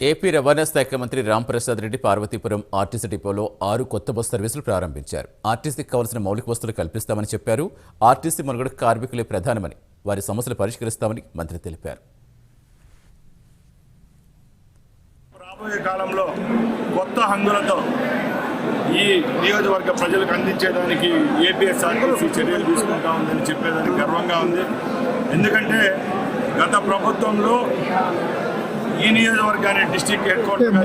AP రవాణా శాఖ మంత్రి రాంప్రసాద్ రెడ్డి పార్వతీపురం ఆర్టీసీ డిపోలో 6 కొత్త బస్ సర్వీసులు ప్రారంభించారు. ఆర్టీసీకి కావాల్సిన మౌలిక వసతులు కల్పిస్తామని చెప్పారు. ఆర్టీసీ మనుగడ కార్మికులే ప్రధానమని, వారి సమస్యలు పరిష్కరిస్తామని మంత్రి తెలిపారు. రాబోయే కాలంలో కొత్త హంగులతో ఈ నియోజకవర్గ ప్రజలకు అందించేదానికి ఏపీఎస్ఆర్టీసీ చర్యలు తీసుకుంటా ఉందని చెప్పేదానికి గర్వంగా ఉంది. ఎందుకంటే గత ప్రభుత్వంలో ఈ నియోజకవర్గాన్ని డిస్ట్రిక్ట్ హెడ్ క్వార్టర్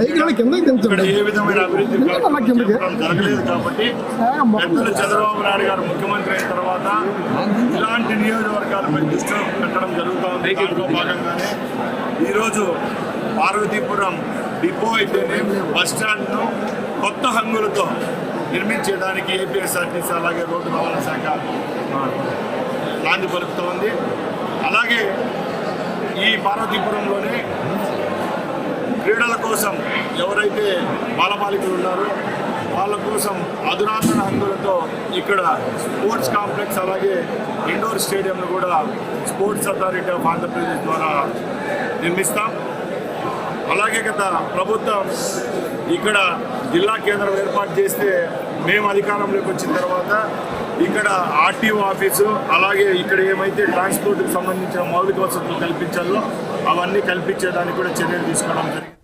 ఏ విధమైన అభివృద్ధి జరగలేదు. కాబట్టి పెద్దలు చంద్రబాబు నాయుడు గారు ముఖ్యమంత్రి అయిన తర్వాత ఇలాంటి నియోజకవర్గాలపై దృష్టి పెట్టడం జరుగుతూ ఉంది. దాంట్లో భాగంగానే ఈరోజు పార్వతీపురం డిపో అయితేనే బస్ స్టాండ్ను కొత్త హంగులతో నిర్మించేదానికి ఏపీఎస్ఆర్టీసీ అలాగే రోడ్డు రవాణా శాఖ నాంది పలుకుతూ ఉంది. అలాగే ఈ పార్వతీపురంలోనే క్రీడల కోసం ఎవరైతే బాలబాలికలు ఉన్నారో వాళ్ళ కోసం అధునాతన హంగులతో ఇక్కడ స్పోర్ట్స్ కాంప్లెక్స్ అలాగే ఇండోర్ స్టేడియంను కూడా స్పోర్ట్స్ అథారిటీ ఆఫ్ ఆంధ్రప్రదేశ్ ద్వారా నిర్మిస్తాం. అలాగే గత ప్రభుత్వం ఇక్కడ జిల్లా కేంద్రం ఏర్పాటు చేస్తే మేము అధికారంలోకి వచ్చిన తర్వాత ఇక్కడ ఆర్టీఓ ఆఫీసు అలాగే ఇక్కడ ఏమైతే ట్రాన్స్పోర్ట్కి సంబంధించిన మౌలిక వసతులు కల్పించాలో అవన్నీ కల్పించేదానికి కూడా చర్యలు తీసుకోవడం జరిగింది.